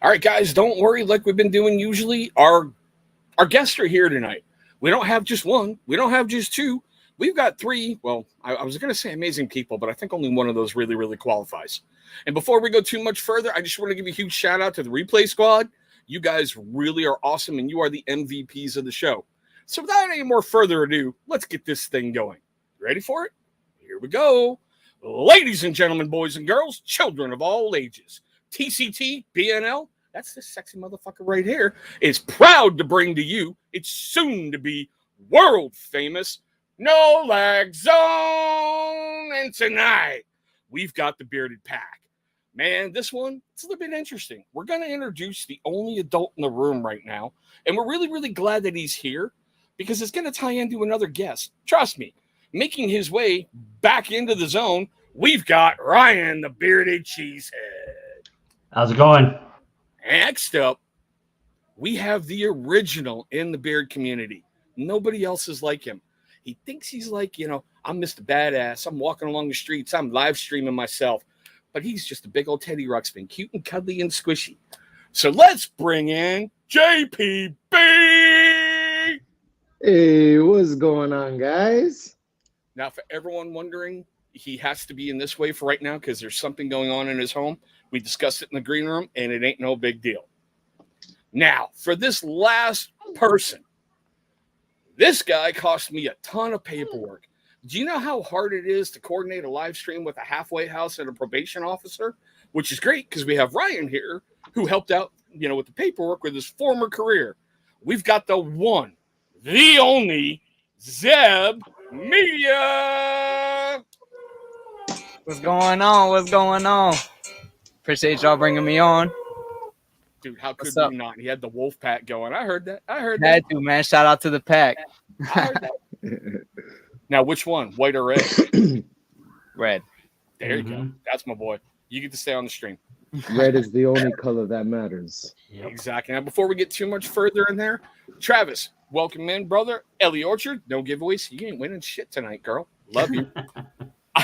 All right, guys, don't worry. Like we've been doing usually, our guests are here tonight. We don't have just one. We don't have just two. We've got three. Well, I was going to say amazing people, but I think only one of those really, really qualifies. And before we go too much further, I just want to give a huge shout out to the replay squad. You guys really are awesome, and you are the MVPs of the show. So without any more further ado, let's get this thing going. You ready for it? Here we go. Ladies and gentlemen, boys and girls, children of all ages, TCT, BNL, that's this sexy motherfucker right here, is proud to bring to you its soon to be world famous No Lag Zone. And tonight, we've got the Bearded Pack. Man, this one, it's a little bit interesting. We're going to introduce the only adult in the room right now, and we're really, really glad that he's here because it's going to tie into another guest. Trust me, making his way back into the zone, we've got Ryan the Bearded Cheesehead. How's it going? Next up, we have the original in the beard community. Nobody else is like him. He thinks he's like, I'm Mr. Badass. I'm walking along the streets. I'm live streaming myself. But he's just a big old Teddy Ruxpin, cute and cuddly and squishy. So let's bring in JPB. Hey, what's going on, guys? Now, for everyone wondering, he has to be in this way for right now because there's something going on in his home. We discussed it in the green room, and it ain't no big deal. Now, for this last person, this guy cost me a ton of paperwork. Do you know how hard it is to coordinate a live stream with a halfway house and a probation officer? Which is great because we have Ryan here who helped out, with the paperwork with his former career. We've got the one, the only Zeb Media. What's going on? What's going on? Appreciate y'all bringing me on. Dude, how could we not? He had the wolf pack going. I heard that. Had to, man. Shout out to the pack. I heard that. Now, which one? White or red? Red. There you go. That's my boy. You get to stay on the stream. Red is the only color that matters. Yep. Exactly. Now, before we get too much further in there, Travis, welcome in, brother. Ellie Orchard, no giveaways. You ain't winning shit tonight, girl. Love you.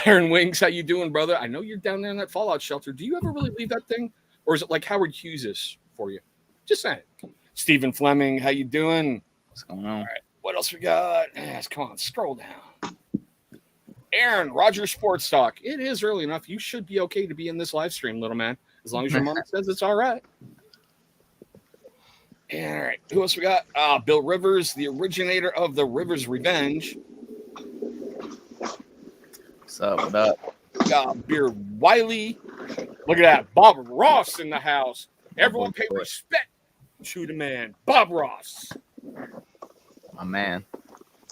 Iron Wings, how you doing, brother? I know you're down there in that Fallout shelter. Do you ever really leave that thing? Or is it like Howard Hughes is for you? Just saying. Stephen Fleming, how you doing? What's going on? All right. What else we got? Come on, scroll down. Aaron, Roger Sports Talk. It is early enough. You should be okay to be in this live stream, little man. As long as your mom says it's all right. All right. Who else we got? Bill Rivers, the originator of the Rivers Revenge. What's up? What up? Beard Wiley. Look at that. Bob Ross in the house. Everyone pay respect to the man. Bob Ross. My man.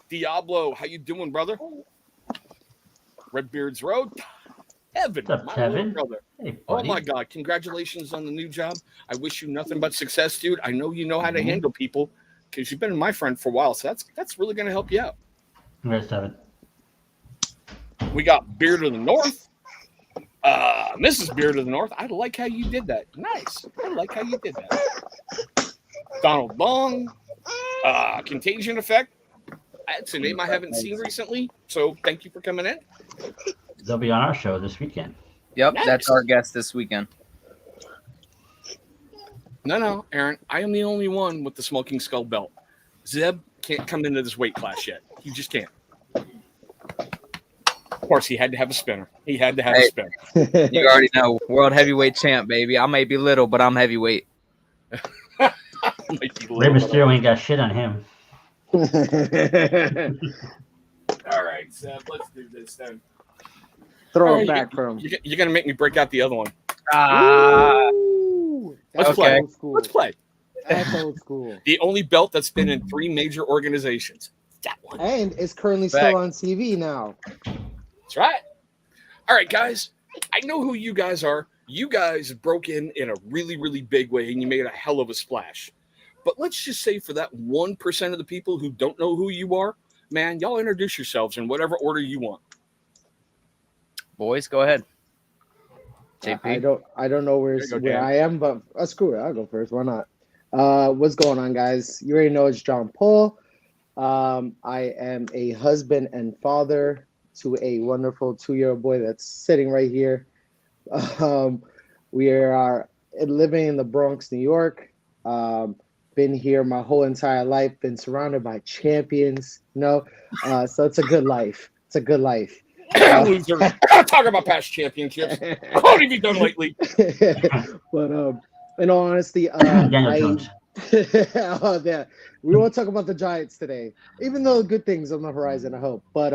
Diablo, how you doing, brother? Redbeards Road. Evan, What's up, my Kevin? little brother. Hey, Oh buddy. my God! Congratulations on the new job. I wish you nothing but success, dude. I know you know how to handle people because you've been my friend for a while, so that's really going to help you out. Congrats, Kevin. We got Beard of the North, Mrs. Beard of the North. I like how you did that. Nice. I like how you did that. Donald Long, Contagion Effect. That's a name I haven't seen recently, so thank you for coming in. They'll be on our show this weekend. Yep, Nice. That's our guest this weekend. No, Aaron, I am the only one with the smoking skull belt. Zeb can't come into this weight class yet. He just can't. Of course, he had to have a spinner. He had to have a spinner. You already know. World heavyweight champ, baby. I may be little, but I'm heavyweight. Rey Mysterio ain't got shit on him. All right, Zeb, let's do this then. Throw it back from. You're going to make me break out the other one. Let's play. Old school. Let's play. That's old school. The only belt that's been in 3 major organizations. That one. And it's currently still on TV now. That's right. All right, guys. I know who you guys are. You guys broke in a really, really big way, and you made a hell of a splash. But let's just say for that 1% of the people who don't know who you are, man, y'all introduce yourselves in whatever order you want. Boys, go ahead. JP. I don't know where I am, but screw it. I'll go first. Why not? What's going on, guys? You already know it's John Paul. I am a husband and father to a wonderful 2-year-old boy that's sitting right here. We are living in the Bronx, New York. Been here my whole entire life. Been surrounded by champions. So it's a good life. It's a good life. Loser. I'm not talking about past championships. What have you done lately? But in all honesty, Daniel Jones. oh, yeah, we won't talk about the Giants today, even though good things on the horizon, I hope. But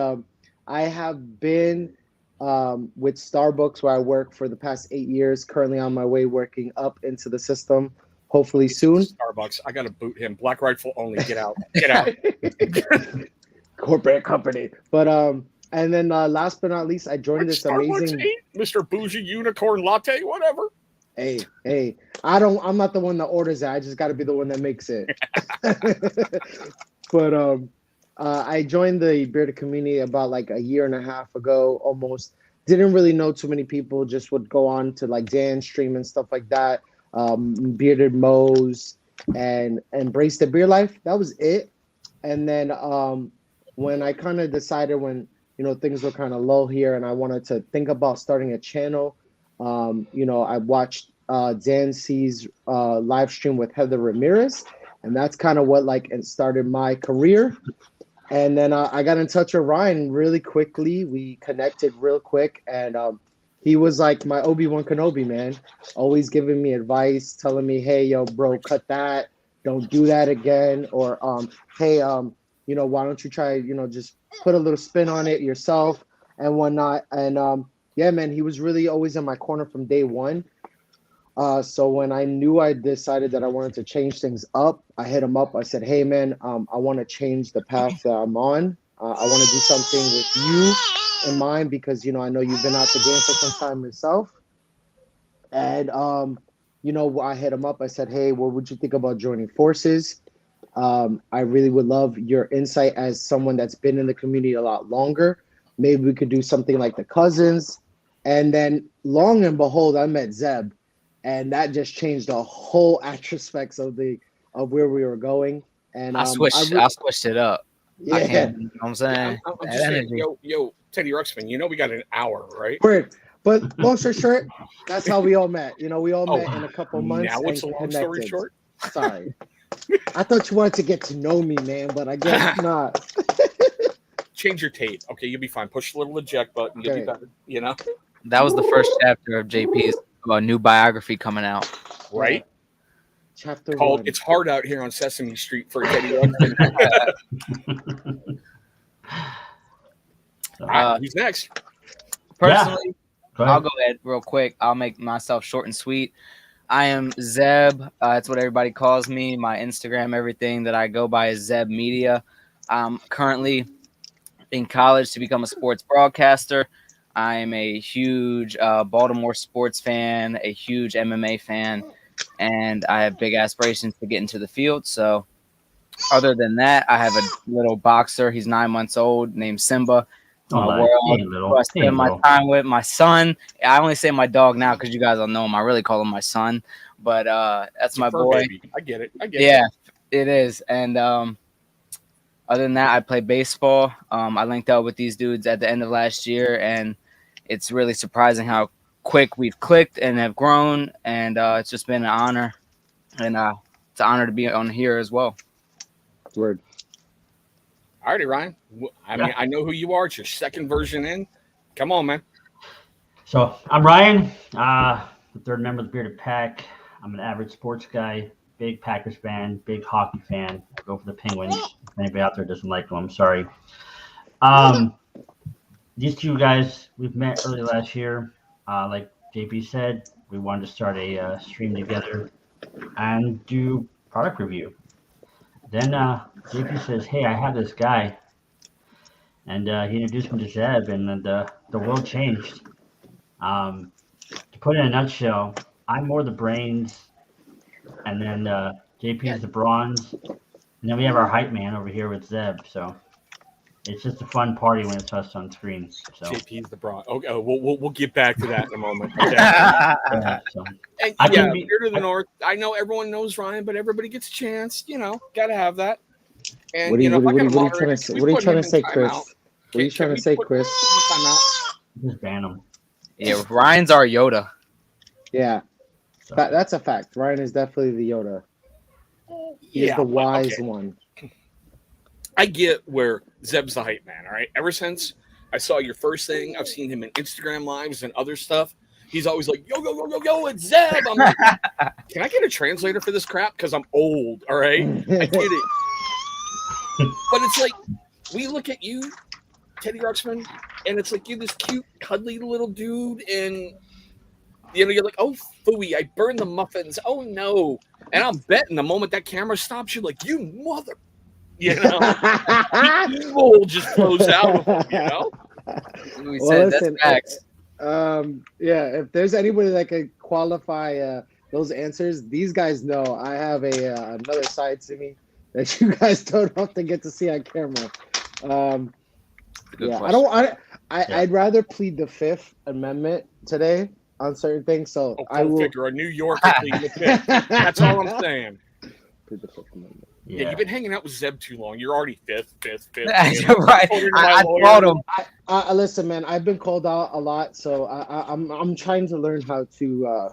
I have been with Starbucks where I work for the past 8 years. Currently on my way working up into the system. Hopefully soon. Starbucks. I gotta boot him. Black Rifle only. Get out. Get out. Corporate company. But and then last but not least, I joined this amazing Mr. Bougie Unicorn Latte, whatever. Hey, I'm not the one that orders it. I just got to be the one that makes it. But I joined the bearded community about like a year and a half ago, almost. Didn't really know too many people. Just would go on to like Dan's stream and stuff like that. Bearded Mo's and embrace the beer life. That was it. And then when I kind of decided when things were kind of low here and I wanted to think about starting a channel. I watched Dan C's live stream with Heather Ramirez, and that's kind of what it started my career. And then I got in touch with Ryan really quickly. We connected real quick, and he was like my Obi-Wan Kenobi, man. Always giving me advice, telling me, "Hey, yo, bro, cut that. Don't do that again." Or, "Hey, why don't you try, just put a little spin on it yourself and whatnot." And yeah, man, he was really always in my corner from day one. So when I knew I decided that I wanted to change things up, I hit him up. I said, "Hey, man, I want to change the path that I'm on. I want to do something with you in mind because, I know you've been out the game for some time yourself." And, I hit him up. I said, "Hey, what would you think about joining forces? I really would love your insight as someone that's been in the community a lot longer. Maybe we could do something like the Cousins." And then long and behold, I met Zeb, and that just changed the whole aspects of where we were going. And I switched it up. Yeah, you know what I'm saying? I'm just saying, yo, Teddy Ruxpin, we got an hour, right? Word. But long story short, that's how we all met. We all met in a couple months. Now it's a long story short. Sorry. I thought you wanted to get to know me, man, but I guess not. Change your tape. Okay, you'll be fine. Push the little eject button. You'll be better, That was the first chapter of JP's new biography coming out. Right? Chapter called 1. "It's Hard Out Here on Sesame Street" for Teddy Ruxpin. Who's next? Personally, Go I'll ahead. go ahead real quick. I'll make myself short and sweet. I am Zeb. That's what everybody calls me. My Instagram, everything that I go by is Zeb Media. I'm currently in college to become a sports broadcaster. I am a huge Baltimore sports fan, a huge MMA fan, and I have big aspirations to get into the field. So other than that, I have a little boxer. He's 9 months old, named Simba. My world, who I spend my time with. My son. I only say my dog now because you guys don't know him. I really call him my son, but that's my boy. Baby. I get it. Yeah, it is. And other than that, I play baseball. I linked up with these dudes at the end of last year, and it's really surprising how quick we've clicked and have grown. And it's just been an honor, and it's an honor to be on here as well. Word. All righty, Ryan. I mean, I know who you are. It's your second version in. Come on, man. So I'm Ryan, the third member of the Bearded Pack. I'm an average sports guy, big Packers fan, big hockey fan. I go for the Penguins. If anybody out there doesn't like them, I'm sorry. These two guys, we've met early last year. Like JP said, we wanted to start a stream together and do product review. Then JP says, "Hey, I have this guy." And he introduced me to Zeb, and the world changed. To put it in a nutshell, I'm more the brains, and then JP is the bronze, and then we have our hype man over here with Zeb. So it's just a fun party when it's us on screen. So JP's the bronze. Okay, we'll get back to that in a moment. Okay. And, Beard of the North. I know everyone knows Ryan, but everybody gets a chance. Got to have that. And what are you trying to say? What are you trying to say, Chris? What are you trying to say, Chris? Just ban him. Yeah, Ryan's our Yoda. Yeah. That's a fact. Ryan is definitely the Yoda. He's the wise one. I get where Zeb's the hype man, all right? Ever since I saw your first thing, I've seen him in Instagram lives and other stuff. He's always like, yo, yo, yo, yo, yo, it's Zeb. I'm like, can I get a translator for this crap? Because I'm old, all right? I get it. But it's like, we look at you, Teddy Ruxpin, and it's like you're this cute, cuddly little dude, and you're like, oh, phooey, I burned the muffins. Oh, no. And I'm betting the moment that camera stops, you're like, you mother. The evil just flows out of him, We said listen, that's facts. If there's anybody that could qualify those answers, these guys know I have another side to me that you guys don't often get to see on camera. I'd rather plead the Fifth Amendment today on certain things. So I will figure a New York plead the Fifth. That's all I'm saying. Plead the Fifth Amendment. Yeah, you've been hanging out with Zeb too long. You're already fifth. Right. I told him. Listen, man, I've been called out a lot, so I'm trying to learn how to.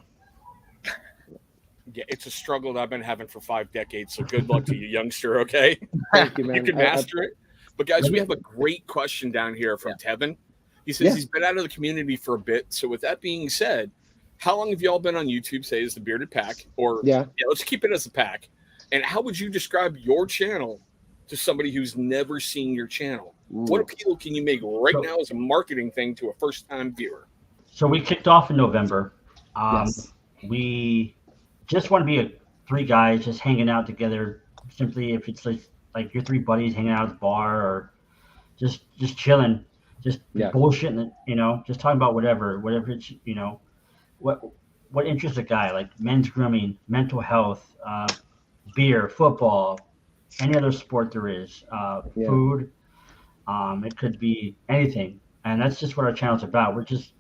Yeah, it's a struggle that I've been having for 5 decades. So good luck to you, youngster. Okay, thank you, man. You can master it. But guys, we have a great question down here from Tevin. He says he's been out of the community for a bit. So with that being said, how long have y'all been on YouTube? Say as the Bearded Pack, or let's keep it as a pack. And how would you describe your channel to somebody who's never seen your channel? What appeal can you make right now as a marketing thing to a first-time viewer? So we kicked off in November. We just want to be 3 guys just hanging out together. Simply, if it's like your 3 buddies hanging out at the bar or just chilling, just bullshitting, just talking about whatever it's, what interests a guy, like men's grooming, mental health, beer, football, any other sport there is, food. It could be anything. And that's just what our channel's about. We're just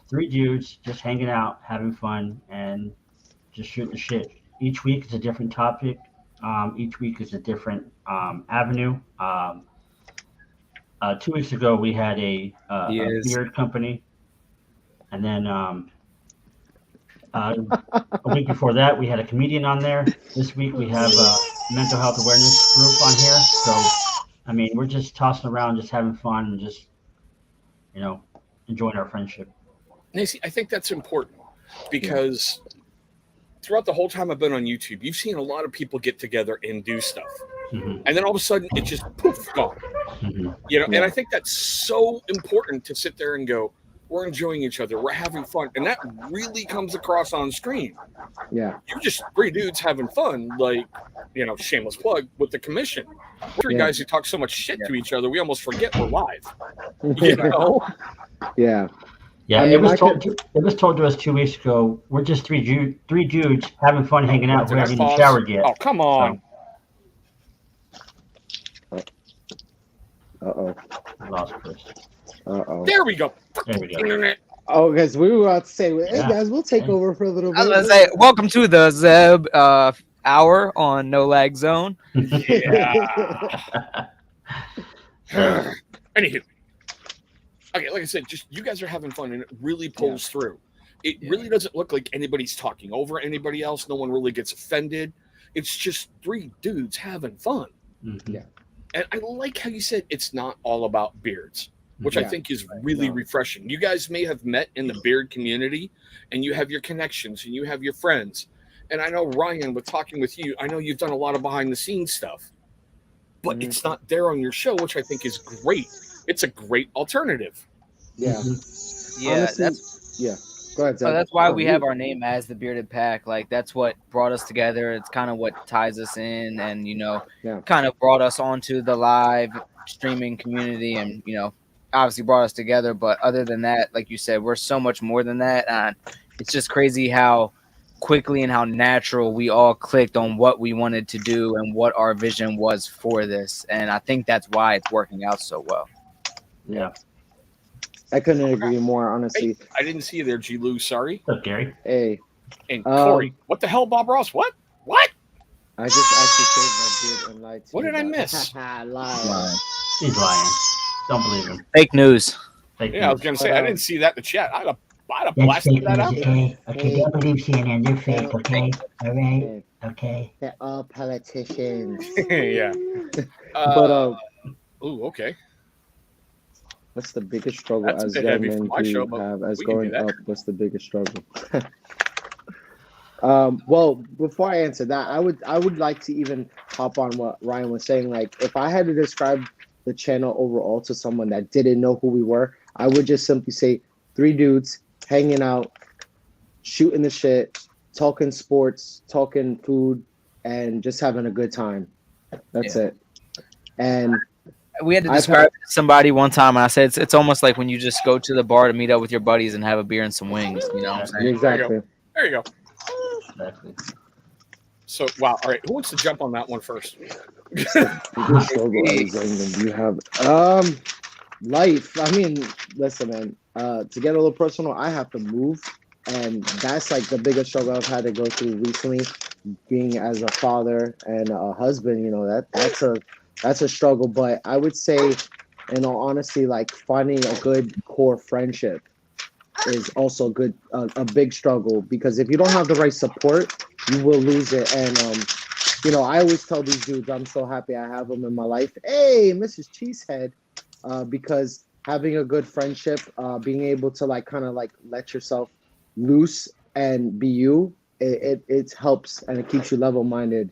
3 dudes just hanging out, having fun, and just shooting the shit. Each week is a different topic. Each week is a different avenue. 2 weeks ago, we had a beard company. And then a week before that, we had a comedian on there. This week, we have a mental health awareness group on here. So, I mean, we're just tossing around, just having fun, and just, enjoying our friendship. Nancy, I think that's important because throughout the whole time I've been on YouTube, you've seen a lot of people get together and do stuff. And then all of a sudden, it just poof, gone. And I think that's so important to sit there and go, we're enjoying each other. We're having fun. And that really comes across on screen. Yeah. You're just 3 dudes having fun, like, shameless plug with the commission. We're 3 guys who talk so much shit to each other, we almost forget we're live. Yeah. Yeah, it was told to us 2 weeks ago. We're just three dudes having fun, hanging out. We haven't even showered yet. Oh, come on. Uh-oh. I lost Chris. Uh-oh. There we go. Internet. Oh, because we were about to say, hey, guys, we'll take over for a little bit. I was going to say, welcome to the Zeb hour on No Lag Zone. Yeah. Anywho. Okay, like I said, just you guys are having fun, and it really pulls through. It really doesn't look like anybody's talking over anybody else. No one really gets offended. It's just 3 dudes having fun. Yeah. And I like how you said it's not all about beards, which I think is really refreshing. You guys may have met in the beard community, and you have your connections, and you have your friends. And I know, Ryan, with talking with you, I know you've done a lot of behind-the-scenes stuff. But it's not there on your show, which I think is great. It's a great alternative. Yeah. Yeah, honestly, Go ahead, Zeb. So that's why we have our name as the Bearded Pack. Like, that's what brought us together. It's kind of what ties us in and, kind of brought us onto the live streaming community and, obviously brought us together. But other than that, like you said, we're so much more than that. And it's just crazy how quickly and how natural we all clicked on what we wanted to do and what our vision was for this. And I think that's why it's working out so well. Yeah. I couldn't agree more, honestly. Hey, I didn't see you there, G. Lou. Sorry. What's up, Gary? Hey. And Corey. What the hell, Bob Ross? What? I just actually shaved my beard and lied to What you did I about miss? Lying. He's lying. Don't believe him. Fake news. Fake Yeah, I was going to say, I didn't see that in the chat. I'd have I'd have That's blasted fake that news, out. okay? Okay, Hey. don't believe CNN. They're fake, Don't- okay? All right? Hey, Okay. they're all politicians. Yeah. But Ooh, okay. what's the biggest struggle That's a as bit young heavy for men my show, do but have as we can do growing that. up? What's the biggest struggle? Well, before I answer that, I would like to even hop on what Ryan was saying. Like, if I had to describe the channel overall to someone that didn't know who we were, I would just simply say three dudes hanging out, shooting the shit, talking sports, talking food, and just having a good time. That's it. And We had to I've describe it to somebody one time, and I said it's almost like when you just go to the bar to meet up with your buddies and have a beer and some wings. You know what I'm saying? exactly. There you go. Exactly. So, wow. All right. Who wants to jump on that one first? Biggest struggle as young men do you have? Life. I mean, listen, man. To get a little personal, I have to move, and that's like the biggest struggle I've had to go through recently. Being as a father and a husband, you know that's a struggle. But I would say, in all honesty, like finding a good core friendship is also good, a big struggle, because if you don't have the right support, you will lose it. And you know, I always tell these dudes, I'm so happy I have them in my life. Hey, Mrs. Cheesehead, because having a good friendship, being able to like kind of like let yourself loose and be you, it helps and it keeps you level minded.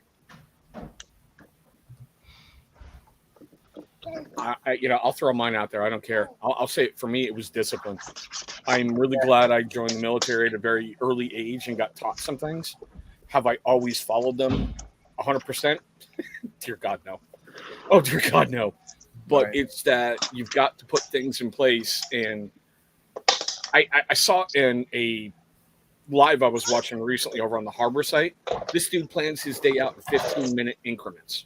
I'll throw mine out there. I don't care. I'll say it. For me, it was discipline. I'm really glad I joined the military at a very early age and got taught some things. Have I always followed them 100%? Dear God, no. Oh, dear God, no. But Right. it's that you've got to put things in place. And I saw in a live I was watching recently over on the Harbor site, this dude plans his day out in 15-minute increments.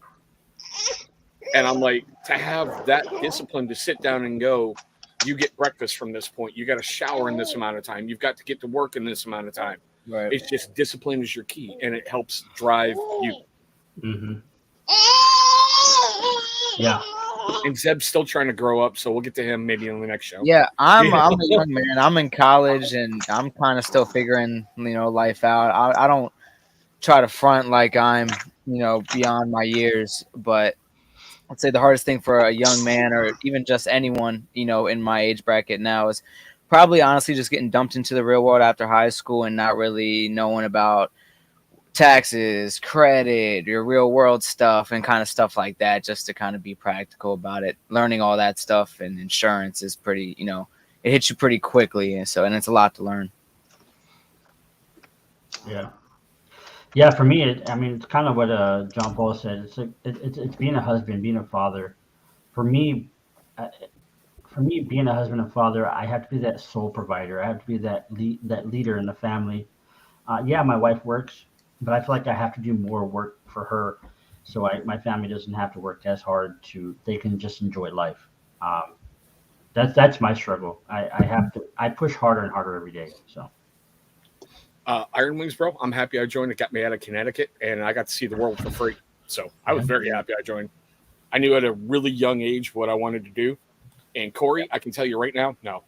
And I'm like, to have that discipline to sit down and go, you get breakfast from this point. You got to shower in this amount of time. You've got to get to work in this amount of time. Right. It's just discipline is your key, and it helps drive you. Mm-hmm. Yeah. And Zeb's still trying to grow up, so we'll get to him maybe on the next show. Yeah, I'm a young man. I'm in college, and I'm kind of still figuring life out. I don't try to front like I'm beyond my years, but I'd say the hardest thing for a young man, or even just anyone in my age bracket now, is probably honestly just getting dumped into the real world after high school and not really knowing about taxes, credit, your real world stuff, and kind of stuff like that, just to kind of be practical about it. Learning all that stuff and insurance is pretty, it hits you pretty quickly, and it's a lot to learn. Yeah. Yeah, for me, it's kind of what John Paul said. It's like it's being a husband, being a father. For me, uh, being a husband and father, I have to be that sole provider. I have to be that leader in the family. Yeah, my wife works, but I feel like I have to do more work for her, so my family doesn't have to work as hard. They can just enjoy life. That's my struggle. I push harder and harder every day. So. Iron Wings, bro, I'm happy I joined. It got me out of Connecticut, and I got to see the world for free. So I was very happy I joined. I knew at a really young age what I wanted to do. And Corey, I can tell you right now, no.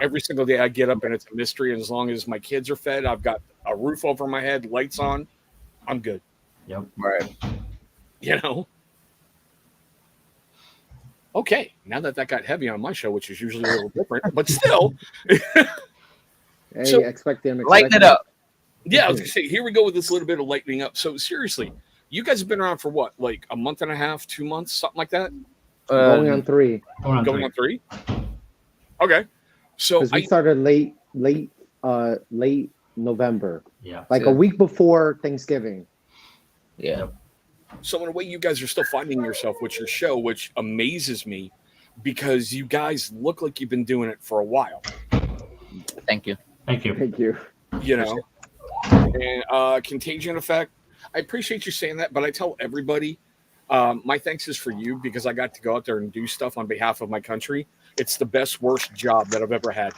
Every single day I get up and it's a mystery. And as long as my kids are fed, I've got a roof over my head, lights on, I'm good. Yep. Right. Okay, now that got heavy on my show, which is usually a little different, but still. Hey, So, expect them. Lighten it up. Yeah, I was going to say, here we go with this little bit of lightening up. So seriously, you guys have been around for what, like a month and a half, 2 months, something like that? Going on 3. Going on 3? Okay. So Because we started late November. Yeah. Like a week before Thanksgiving. Yeah. So in a way, you guys are still finding yourself with your show, which amazes me because you guys look like you've been doing it for a while. Thank you. Thank you. And Contagion Effect, I appreciate you saying that, but I tell everybody, my thanks is for you because I got to go out there and do stuff on behalf of my country. It's the best, worst job that I've ever had.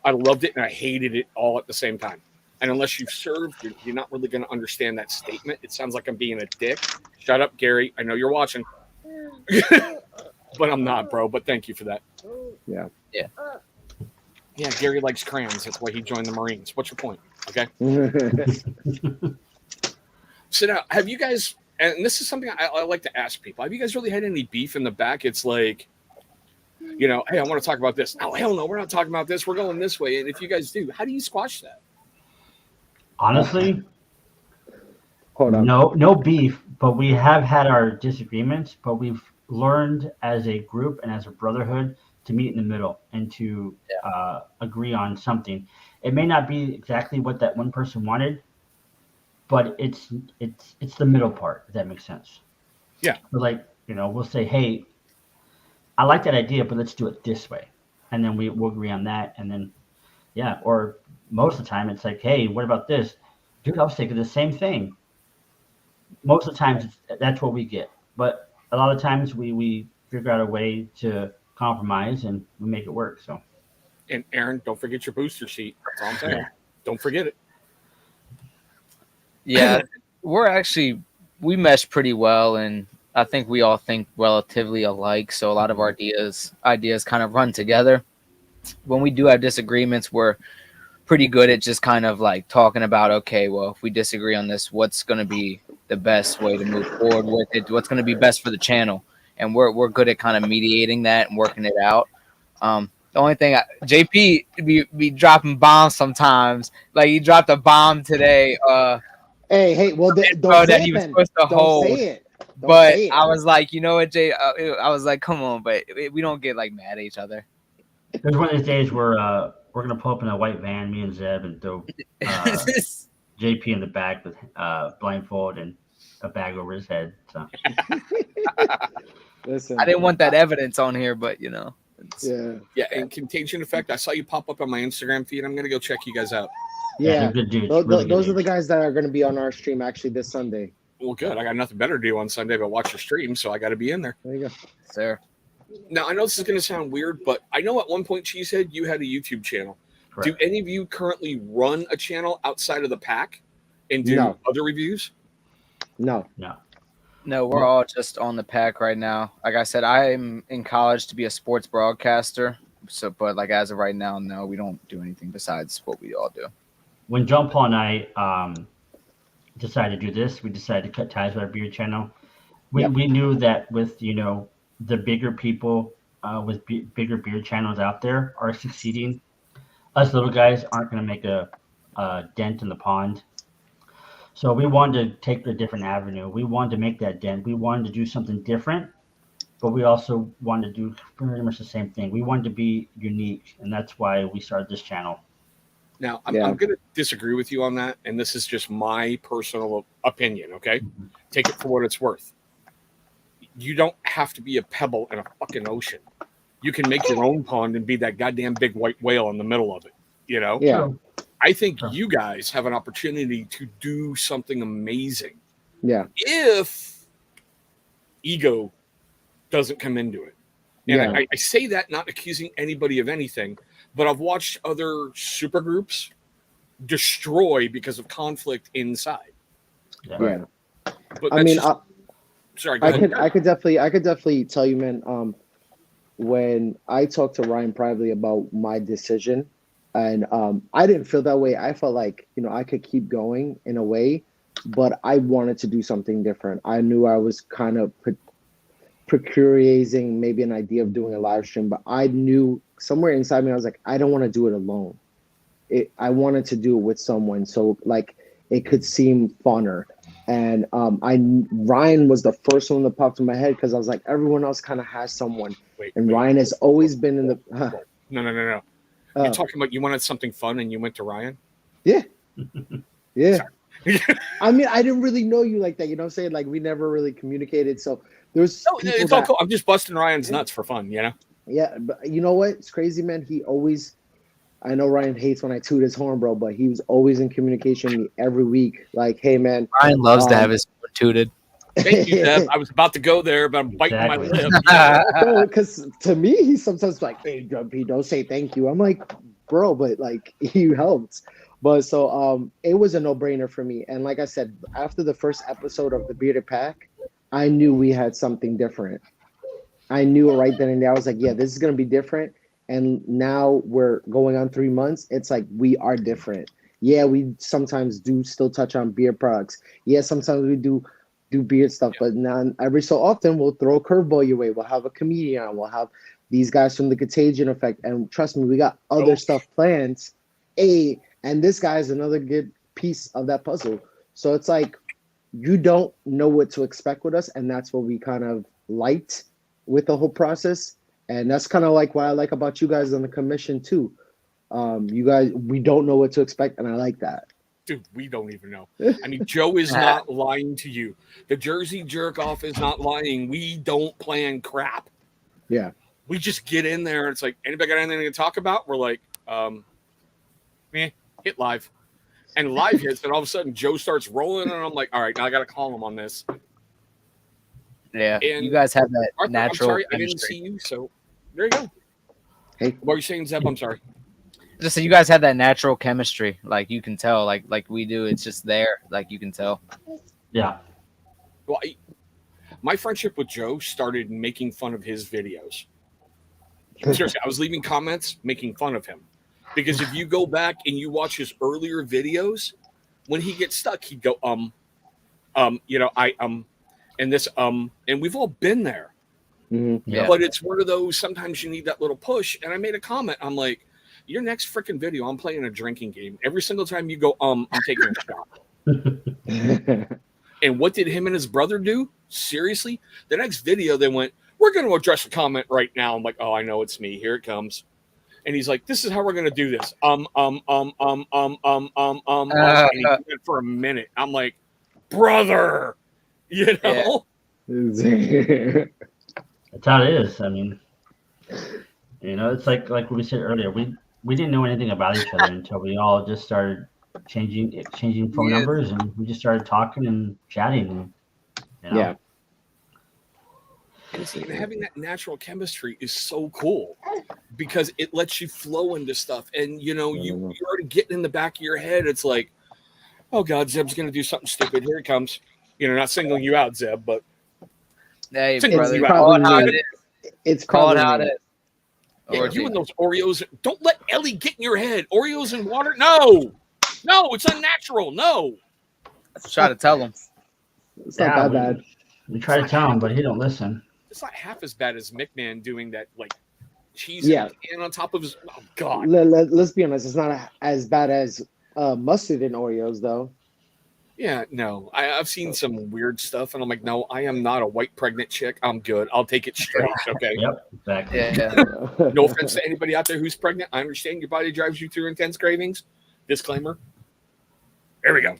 I loved it and I hated it all at the same time. And unless you've served, you're not really going to understand that statement. It sounds like I'm being a dick. Shut up, Gary. I know you're watching. But I'm not, bro. But thank you for that. Yeah. Yeah, Gary likes crayons. That's why he joined the Marines. What's your point? Okay. So now, have you guys? And this is something I like to ask people. Have you guys really had any beef in the back? It's like, hey, I want to talk about this. Oh, hell no, we're not talking about this. We're going this way. And if you guys do, how do you squash that? Honestly, Hold on. no beef, but we have had our disagreements, but we've learned as a group and as a brotherhood to meet in the middle and to agree on something. It may not be exactly what that one person wanted, but it's the middle part, if that makes sense. Yeah. So like, we'll say, hey, I like that idea, but let's do it this way. And then we'll agree on that. And then, or most of the time it's like, hey, what about this? Dude, I was thinking the same thing. Most of the times that's what we get. But a lot of times we figure out a way to compromise and we make it work. So. And Aaron, don't forget your booster seat. That's all I'm saying. Don't forget it. Yeah, we mesh pretty well, and I think we all think relatively alike. So a lot of our ideas kind of run together. When we do have disagreements, we're pretty good at just kind of like talking about, okay, well, if we disagree on this, what's going to be the best way to move forward with it? What's going to be best for the channel? And we're good at kind of mediating that and working it out. The only thing, JP be dropping bombs sometimes. Like he dropped a bomb today. Hey, well, don't say that it, he was then. supposed to Don't hold. say it. Don't But say it. I was like, you know what, Jay? I was like, come on, but we don't get like mad at each other. There's one of these days where we're gonna pull up in a white van, me and Zeb, and throw JP in the back with blindfold and a bag over his head. So. Listen, I didn't want that evidence on here, but Yeah. And Contagion Effect. I saw you pop up on my Instagram feed. I'm gonna go check you guys out. Yeah. They're good dudes. Those are the guys that are going to be on our stream actually this Sunday. Well, good. I got nothing better to do on Sunday but watch your stream, so I got to be in there. There you go. sir. Now, I know this is going to sound weird, but I know at one point Cheesehead, you had a YouTube channel. Correct. Do any of you currently run a channel outside of the pack and do No. other reviews? No. No, we're all just on the pack right now. Like I said, I'm in college to be a sports broadcaster. So, but like as of right now, no, we don't do anything besides what we all do. When John Paul and I decided to do this, we decided to cut ties with our beer channel. We knew that with the bigger people with bigger beer channels out there are succeeding. Us little guys aren't going to make a dent in the pond. So we wanted to take a different avenue. We wanted to make that dent. We wanted to do something different, but we also wanted to do pretty much the same thing. We wanted to be unique, and that's why we started this channel. Now, I'm going to disagree with you on that, and this is just my personal opinion, okay? Mm-hmm. Take it for what it's worth. You don't have to be a pebble in a fucking ocean. You can make your own pond and be that goddamn big white whale in the middle of it, Yeah. I think you guys have an opportunity to do something amazing. Yeah. If ego doesn't come into it. And Yeah. I say that not accusing anybody of anything, but I've watched other super groups destroy because of conflict inside. Yeah. But I mean, sorry, go I ahead. could definitely tell you, man. When I talked to Ryan privately about my decision, and I didn't feel that way. I felt like I could keep going in a way, but I wanted to do something different. I knew I was kind of procuring maybe an idea of doing a live stream, but I knew somewhere inside me I was like, I don't want to do it alone. I wanted to do it with someone, so like it could seem funner. And Ryan was the first one that popped in my head because I was like, everyone else kind of has someone, and Ryan has always been in the. No. You're talking about you wanted something fun and you went to Ryan? Yeah. I mean, I didn't really know you like that. You know what I'm saying? Like, we never really communicated. So there's it's all cool. I'm just busting Ryan's nuts for fun, Yeah, but you know what? It's crazy, man. He always. I know Ryan hates when I toot his horn, bro, but he was always in communication with me every week. Like, hey, man. Ryan loves to have his horn tooted. Thank you, Deb. I was about to go there, but I'm biting my lip. Because to me, he's sometimes like, hey, Grumpy, don't say thank you. I'm like, bro, but like, you helped. But so it was a no-brainer for me. And like I said, after the first episode of the Bearded Pack, I knew we had something different. I knew right then and there. I was like, yeah, this is going to be different. and now we're going on 3 months, it's like we are different. Yeah, we sometimes do still touch on beard products. Yeah, sometimes we do beard stuff, but now every so often we'll throw a curveball your way. We'll have a comedian on. We'll have these guys from the Contagion Effect, and trust me, we got other stuff planned. And this guy is another good piece of that puzzle. So it's like you don't know what to expect with us, and that's what we kind of liked with the whole process. And that's kind of like what I like about you guys on the commission too. You guys, we don't know what to expect, and I like that. Dude, we don't even know. I mean, Joe is not lying to you. The Jersey Jerk Off is not lying. We don't plan crap. Yeah. We just get in there and it's like, anybody got anything to talk about? We're like, hit live. And live hits, and all of a sudden Joe starts rolling, and I'm like, all right, now I got to call him on this. Yeah. And you guys have that Arthur, natural. I'm sorry, chemistry. I didn't see you, so there you go. Hey. What are you saying, Zeb? I'm sorry. Just so you guys have that natural chemistry, like you can tell, like we do. It's just there, like you can tell. Yeah. Well, my friendship with Joe started making fun of his videos. Seriously, I was leaving comments making fun of him. Because if you go back and you watch his earlier videos, when he gets stuck, he'd go, and this, and we've all been there. Mm-hmm. Yeah. But it's one of those, sometimes you need that little push. And I made a comment. I'm like, your next freaking video, I'm playing a drinking game. Every single time you go, I'm taking a shot. And what did him and his brother do? Seriously? The next video, they went, we're going to address a comment right now. I'm like, oh, I know it's me. Here it comes. And he's like, this is how we're going to do this. And he did it for a minute. I'm like, brother, you know? That's how it is. I mean, it's like what we said earlier. We didn't know anything about each other until we all just started changing phone numbers, and we just started talking and chatting. And, Yeah. And see, having that natural chemistry is so cool because it lets you flow into stuff. And, you're already getting in the back of your head. It's like, oh, God, Zeb's going to do something stupid. Here it comes. Not singling you out, Zeb, but Hey, singling brother, you call out. it how it is. It's Call it how it is. Yeah, you and those Oreos. Don't let Ellie get in your head. Oreos and water? No, it's unnatural. No. Try to tell him. It's not that bad. We try to tell him, but he don't listen. It's not half as bad as McMahon doing that, like, cheese and on top of his. Oh, God. Let's be honest. It's not as bad as mustard in Oreos, though. Yeah, no. I've seen some weird stuff, and I'm like, no, I am not a white pregnant chick. I'm good. I'll take it straight, okay? Yep, exactly. Yeah. No offense to anybody out there who's pregnant. I understand your body drives you through intense cravings. Disclaimer. There we go.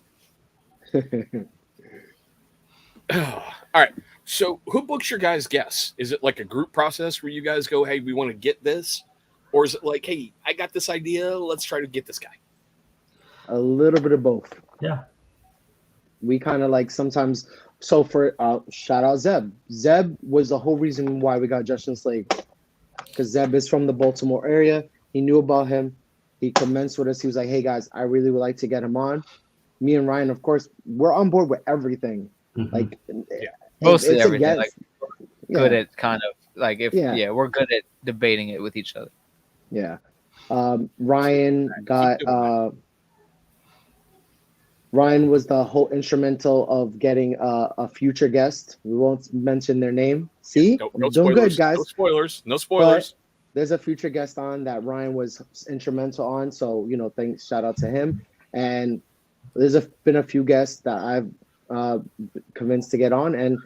All right. So who books your guys' guests? Is it like a group process where you guys go, hey, we want to get this? Or is it like, hey, I got this idea. Let's try to get this guy? A little bit of both. Yeah. We kind of like sometimes. So for shout out Zeb. Zeb was the whole reason why we got Justin Slade, because Zeb is from the Baltimore area. He knew about him. He commenced with us. He was like, "Hey guys, I really would like to get him on." Me and Ryan, of course, we're on board with everything. Mm-hmm. Like Mostly everything. Like, good yeah. at kind of like we're good at debating it with each other. Yeah. Ryan got. Ryan was the whole instrumental of getting a future guest. We won't mention their name. See? No doing spoilers, good, guys. No spoilers. But there's a future guest on that Ryan was instrumental on. So, thanks. Shout out to him. And there's been a few guests that I've convinced to get on and,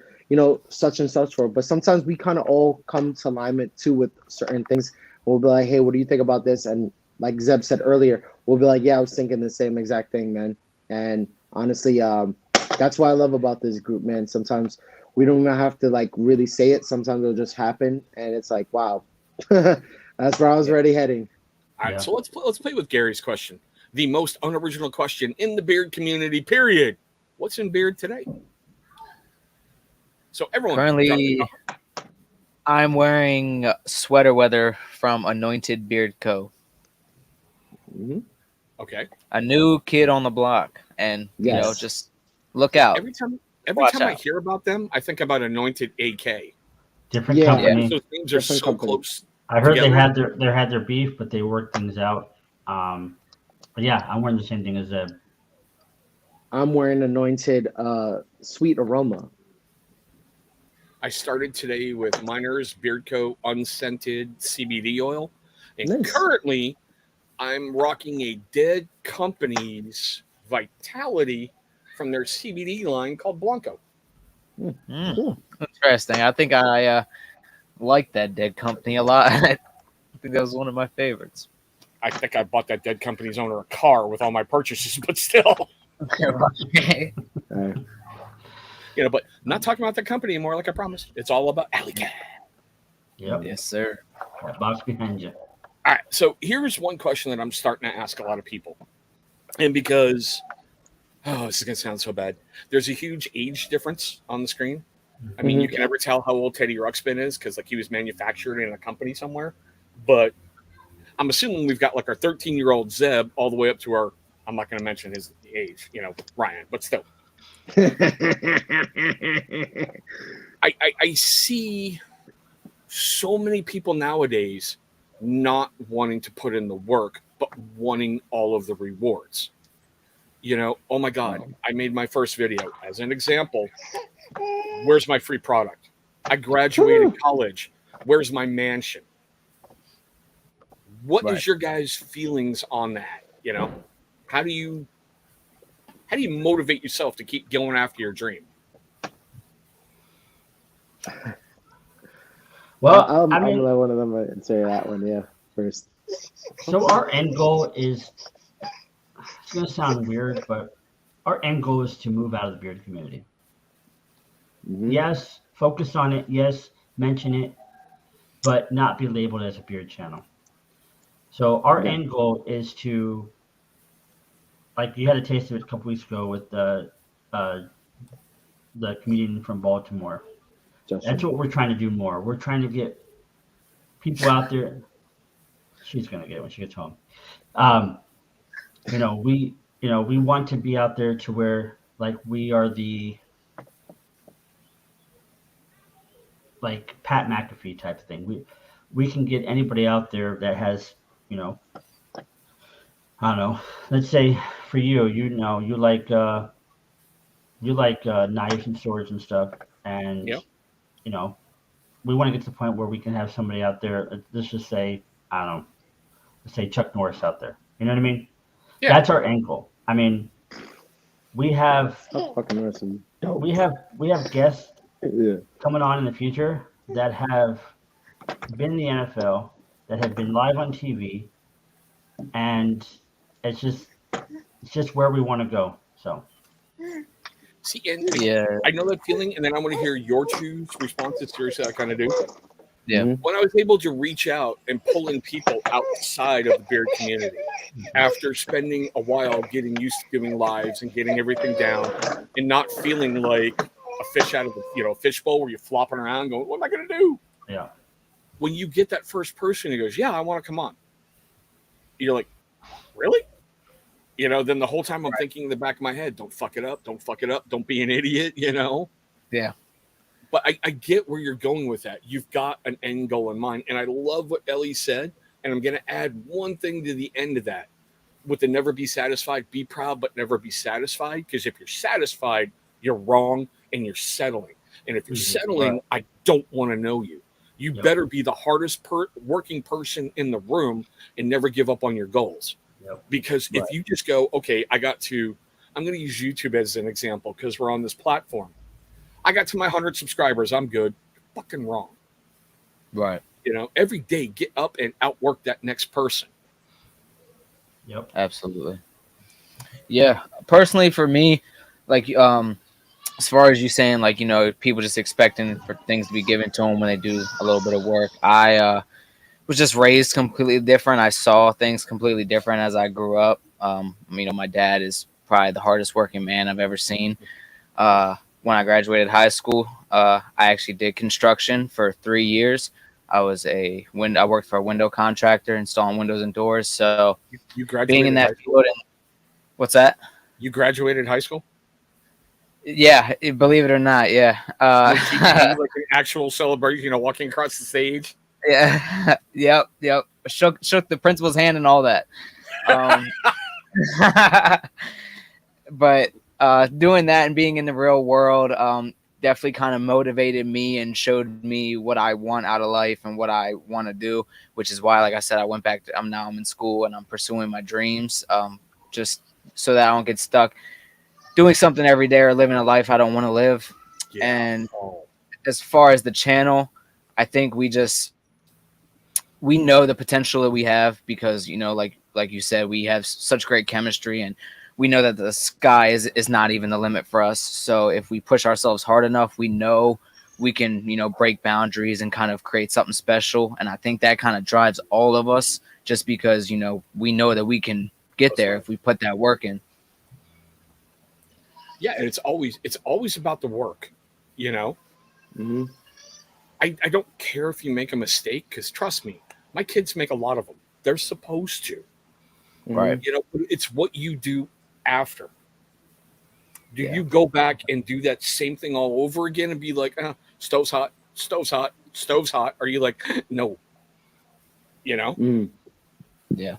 such and such for. But sometimes we kind of all come to alignment too with certain things. We'll be like, hey, what do you think about this? And like Zeb said earlier, we'll be like, yeah, I was thinking the same exact thing, man. And honestly, that's what I love about this group, man. Sometimes we don't even have to like really say it. Sometimes it'll just happen, and it's like, wow, that's where I was already heading. All right, so let's play with Gary's question, the most unoriginal question in the beard community. Period. What's in beard today? So everyone currently, I'm wearing sweater weather from Anointed Beard Co. Mm-hmm. Okay. A new kid on the block, and just look out. Every time I hear about them, I think about Anointed AK. Different company. Those names are so close. I heard together. they had their beef, but they worked things out. But yeah, I'm wearing the same thing as Zeb. I'm wearing anointed sweet aroma. I started today with Miner's Beard Co. unscented CBD oil, and Nice. currently I'm rocking a Dead Company's Vitality from their CBD line called Blanco. Cool. Interesting. I think I like that Dead Company a lot. I think that was one of my favorites. I think I bought that Dead Company's owner a car with all my purchases, but still, Right. but not talking about the company anymore, like I promised. It's all about Alley Cat. Yep. Yes, sir. That box behind you. All right, so here's one question that I'm starting to ask a lot of people, and because this is gonna sound so bad, there's a huge age difference on the screen. I mean, you can never tell how old Teddy Ruxpin is because like he was manufactured in a company somewhere, but I'm assuming we've got like our 13-year-old Zeb all the way up to our. I'm not going to mention his age, Ryan, but still, I see so many people nowadays not wanting to put in the work, but wanting all of the rewards. Oh my God, I made my first video as an example. Where's my free product? I graduated college. Where's my mansion? What is your guys' feelings on that? How do you motivate yourself to keep going after your dream? Well, I'm gonna let one of them answer that one, first. So our end goal is, it's gonna sound weird, but our end goal is to move out of the beard community. Mm-hmm. Yes, focus on it. Yes, mention it, but not be labeled as a beard channel. So our end goal is to, like you had a taste of it a couple weeks ago with the comedian from Baltimore. That's what we're trying to do more. We're trying to get people out there. She's gonna get it when she gets home. We want to be out there to where like we are the like Pat McAfee type of thing. We can get anybody out there that has, I don't know. Let's say for you, you like knives and swords and stuff, and we want to get to the point where we can have somebody out there. Let's just say, I don't know, let's say Chuck Norris out there. You know what I mean? Yeah. That's our end goal. I mean, we have guests coming on in the future that have been in the NFL, that have been live on TV, and it's just where we want to go. So. See, and I know that feeling, and then I want to hear your two responses. Seriously, I kind of do. Yeah. When I was able to reach out and pull in people outside of the beard community, after spending a while getting used to doing lives and getting everything down, and not feeling like a fish out of the fishbowl where you're flopping around, going, "What am I going to do?" Yeah. When you get that first person who goes, "Yeah, I want to come on," you're like, "Really?" Then the whole time I'm thinking in the back of my head, don't fuck it up, don't be an idiot, Yeah. But I get where you're going with that. You've got an end goal in mind. And I love what Ellie said. And I'm going to add one thing to the end of that. With the never be satisfied, be proud, but never be satisfied. Because if you're satisfied, you're wrong and you're settling. And if you're settling, I don't want to know you. You better be the hardest working person in the room and never give up on your goals. Because if you just go, okay, I'm going to use YouTube as an example because we're on this platform. I got to my 100 subscribers. I'm good. You're fucking wrong. Right. Every day, get up and outwork that next person. Yep. Absolutely. Yeah. Personally, for me, like, as far as you saying, like, people just expecting for things to be given to them when they do a little bit of work. I was just raised completely different. I saw things completely different as I grew up. My dad is probably the hardest working man I've ever seen. When I graduated high school, I actually did construction for 3 years. I worked for a window contractor installing windows and doors. So you graduated being in that field, what's that? You graduated high school? Yeah, believe it or not, yeah. Like an actual celebration, walking across the stage. Yeah. Yep. Shook the principal's hand and all that. But doing that and being in the real world definitely kind of motivated me and showed me what I want out of life and what I want to do, which is why, like I said, I went back to, I'm in school and I'm pursuing my dreams, just so that I don't get stuck doing something every day or living a life I don't want to live. Yeah. And as far as the channel, I think we know the potential that we have because, you know, like you said, we have such great chemistry and we know that the sky is not even the limit for us. So if we push ourselves hard enough, we know we can, you know, break boundaries and kind of create something special. And I think that kind of drives all of us just because, you know, we know that we can get there if we put that work in. Yeah, and it's always about the work, you know. Mm-hmm. I don't care if you make a mistake because trust me, my kids make a lot of them. They're supposed to, Right. you know. It's what you do after. Do Yeah. you go back and do that same thing all over again and be like, stove's hot, stove's hot, stove's hot? Are you like, no, you know? Yeah.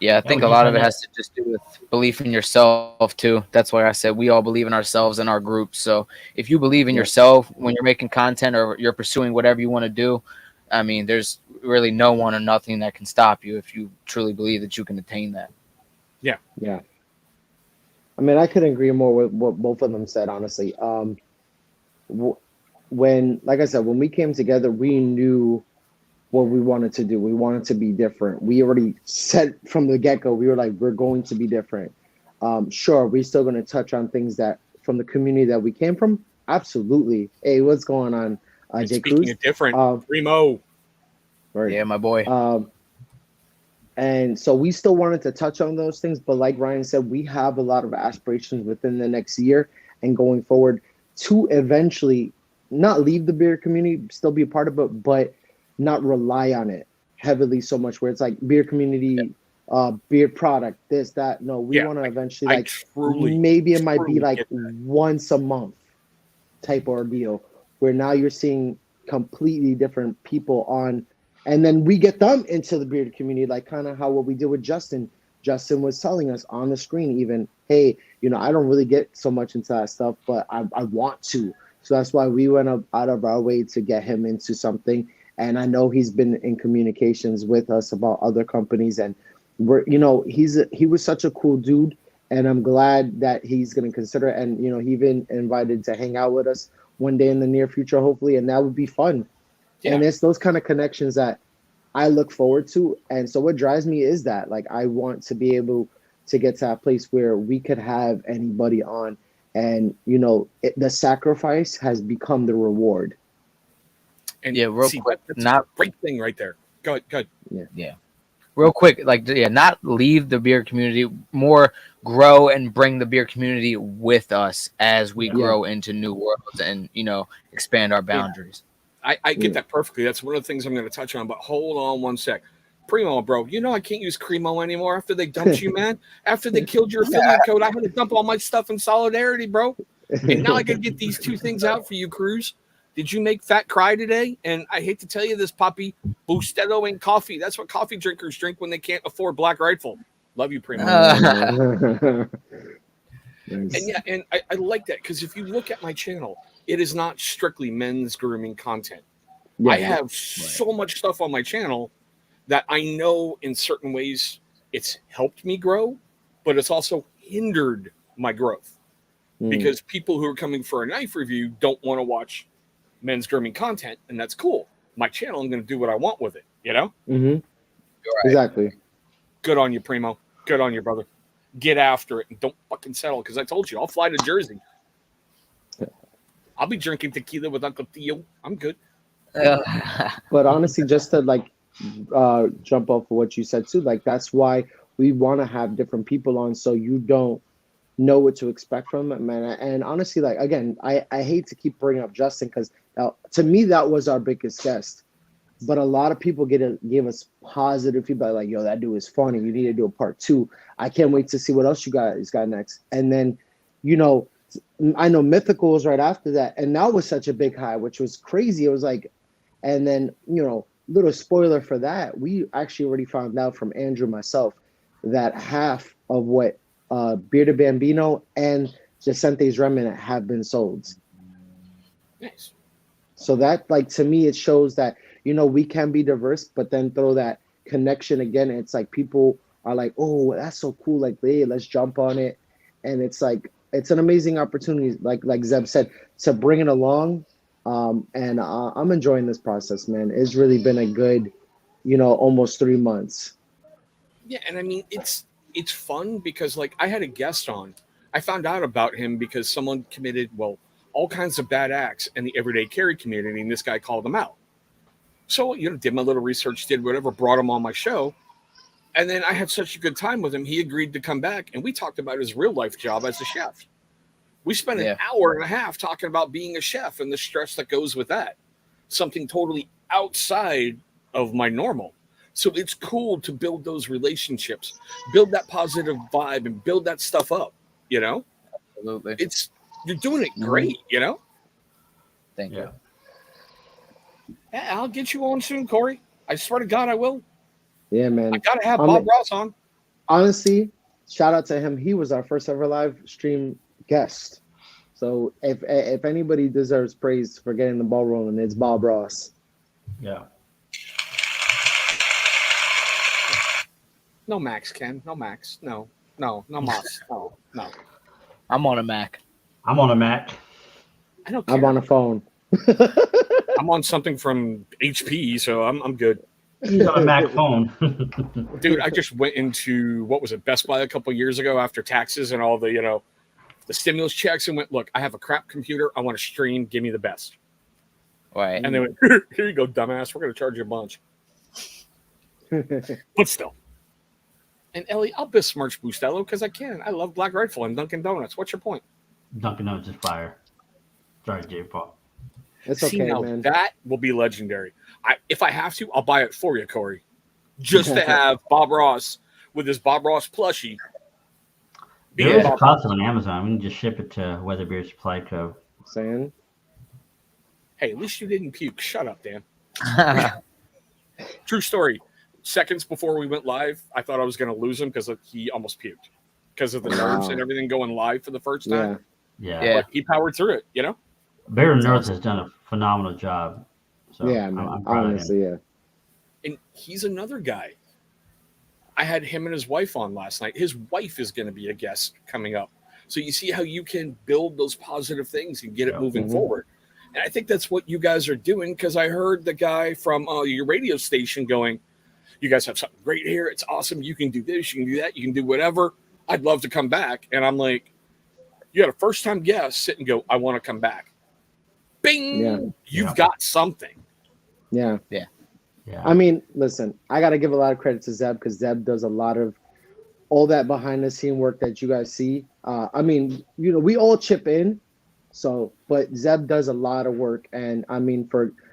Yeah, I think we a lot just of it had has to just do with belief in yourself too. That's why I said we all believe in ourselves in our group. So if you believe in yourself when you're making content or you're pursuing whatever you want to do, I mean, there's really no one or nothing that can stop you if you truly believe that you can attain that. Yeah. Yeah. I mean, I couldn't agree more with what both of them said, honestly. When, like I said, when we came together, we knew what we wanted to do. We wanted to be different. We already said from the get-go, we were like, we're going to be different. Sure, we're still going to touch on things that from the community that we came from. Absolutely. Hey, what's going on, Jay Speaking Cruz? of different, Primo. Right. Yeah, my boy. And so we still wanted to touch on those things, but like Ryan said, we have a lot of aspirations within the next year and going forward to eventually not leave the beer community, still be a part of it, but not rely on it heavily so much where it's like beer community, beer product, this, that. No, we want to eventually like maybe it might be like once a month type ordeal where now you're seeing completely different people on. And then we get them into the bearded community, like kind of how what we did with Justin. Justin was telling us on the screen, even, hey, you know, I don't really get so much into that stuff, but I want to. So that's why we went out of our way to get him into something. And I know he's been in communications with us about other companies, and we're, you know, he was such a cool dude, and I'm glad that he's going to consider it. And you know, he even invited to hang out with us one day in the near future, hopefully, and that would be fun. Yeah. And it's those kind of connections that I look forward to. And so what drives me is that, like, I want to be able to get to that place where we could have anybody on. And, you know, the sacrifice has become the reward. And yeah, real quick, that's a great thing right there. Go ahead. Yeah. Real quick, like, not leave the beer community, more grow and bring the beer community with us as we grow into new worlds and, you know, expand our boundaries. I get that perfectly. That's one of the things I'm going to touch on. But hold on one sec. Primo, bro, you know I can't use Cremo anymore after they dumped you, man. After they killed your affiliate code, I had to dump all my stuff in solidarity, bro. And now I got to get these two things out for you, Cruz. Did you make Fat cry today? And I hate to tell you this, Poppy, Bustetto ain't coffee. That's what coffee drinkers drink when they can't afford Black Rifle. Love you, Primo. And yeah, and I like that because if you look at my channel, it is not strictly men's grooming content. I have so much stuff on my channel that I know in certain ways it's helped me grow, but it's also hindered my growth because people who are coming for a knife review don't want to watch men's grooming content, and that's cool. My channel, I'm going to do what I want with it, you know? Mm-hmm. Right. Exactly. Good on you, Primo. Good on you, brother. Get after it and don't fucking settle because I told you, I'll fly to Jersey. I'll be drinking tequila with Uncle Theo. I'm good. But honestly, just to like jump off of what you said too, like that's why we want to have different people on so you don't know what to expect from them, man. And honestly, like again, I hate to keep bringing up Justin because to me that was our biggest guest. But a lot of people give us positive feedback, like, yo, that dude is funny. You need to do a part 2. I can't wait to see what else you guys got next. And then, you know, I know Mythical was right after that. And that was such a big high, which was crazy. It was like, and then, you know, little spoiler for that, we actually already found out from Andrew myself that half of what Bearded Bambino and Jacente's Remnant have been sold. Nice. So that, like, to me, it shows that, we can be diverse, but then throw that connection again. It's like people are like, oh, that's so cool. Like, hey, let's jump on it. And it's like, it's an amazing opportunity, like Zeb said, to bring it along. And I'm enjoying this process, man. It's really been a good, almost 3 months. Yeah, and I mean it's fun because like I had a guest on. I found out about him because someone committed all kinds of bad acts in the everyday carry community, and this guy called them out. So did my little research, did whatever, brought him on my show, and then I had such a good time with him. He agreed to come back, and we talked about his real life job as a chef. We spent an hour and a half talking about being a chef and the stress that goes with that. Something totally outside of my normal. So it's cool to build those relationships, build that positive vibe, and build that stuff up. Absolutely. You're doing it great. Thank you. Yeah, I'll get you on soon, Corey. I swear to God, I will. Yeah, man. I gotta have Bob Ross on. Honestly, shout out to him. He was our first ever live stream guest. So if anybody deserves praise for getting the ball rolling, it's Bob Ross. Yeah. No Max, Ken. No Max. No Moss. No. I'm on a Mac. I'm on a Mac. I don't care. I'm on a phone. I'm on something from HP, so I'm good. He's on a Mac phone. Dude, I just went into, what was it, Best Buy a couple years ago after taxes and all the, the stimulus checks, and went, look, I have a crap computer. I want to stream. Give me the best. Right. And they went, here you go, dumbass. We're going to charge you a bunch. But still. And Ellie, I'll besmirch Boostello because I can. I love Black Rifle and Dunkin' Donuts. What's your point? Dunkin' Donuts is fire. Sorry, J. Paul. It's okay, now, man. That will be legendary. If I have to, I'll buy it for you, Corey. Just to have Bob Ross with his Bob Ross plushie. There is a cost on Amazon. We can just ship it to Weatherbeard Supply Co. Saying. Hey, at least you didn't puke. Shut up, Dan. True story. Seconds before we went live, I thought I was going to lose him because he almost puked because of the nerves and everything going live for the first time. Yeah. But he powered through it, Bear Nerds has done a phenomenal job. So yeah, man. I'm honestly, yeah. And he's another guy. I had him and his wife on last night. His wife is going to be a guest coming up. So you see how you can build those positive things and get it moving forward. And I think that's what you guys are doing, because I heard the guy from your radio station going, you guys have something great here. It's awesome. You can do this. You can do that. You can do whatever. I'd love to come back. And I'm like, you had a first-time guest sit and go, I want to come back. Bing! Yeah. You've got something. Yeah. Yeah. Yeah. I mean, listen, I got to give a lot of credit to Zeb, because Zeb does a lot of all that behind the scene work that you guys see. I mean, we all chip in. So, but Zeb does a lot of work. And I mean,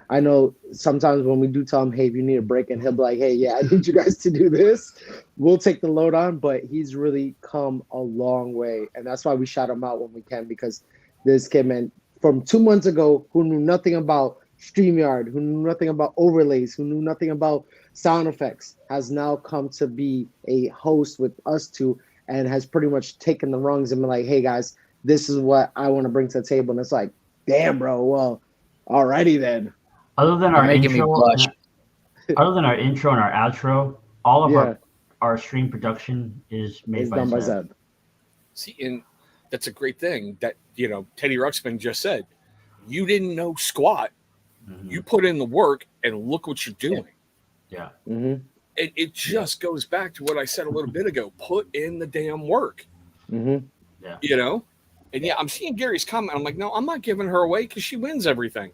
I know sometimes when we do tell him, hey, if you need a break, and he'll be like, hey, yeah, I need you guys to do this. We'll take the load on, but he's really come a long way. And that's why we shout him out when we can, because this kid, man, from 2 months ago, who knew nothing about StreamYard, who knew nothing about overlays, who knew nothing about sound effects, has now come to be a host with us two, and has pretty much taken the rungs and been like, hey, guys, this is what I want to bring to the table. And it's like, damn, bro, well, alrighty then. Other than our intro, and our outro, all of our stream production is made by Zeb. See, and that's a great thing that Teddy Ruxpin just said. You didn't know squat. Mm-hmm. You put in the work, and look what you're doing. Yeah. Mm-hmm. It just goes back to what I said a little bit ago. Put in the damn work. Mm-hmm. Yeah. And I'm seeing Gary's comment. I'm like, no, I'm not giving her away because she wins everything.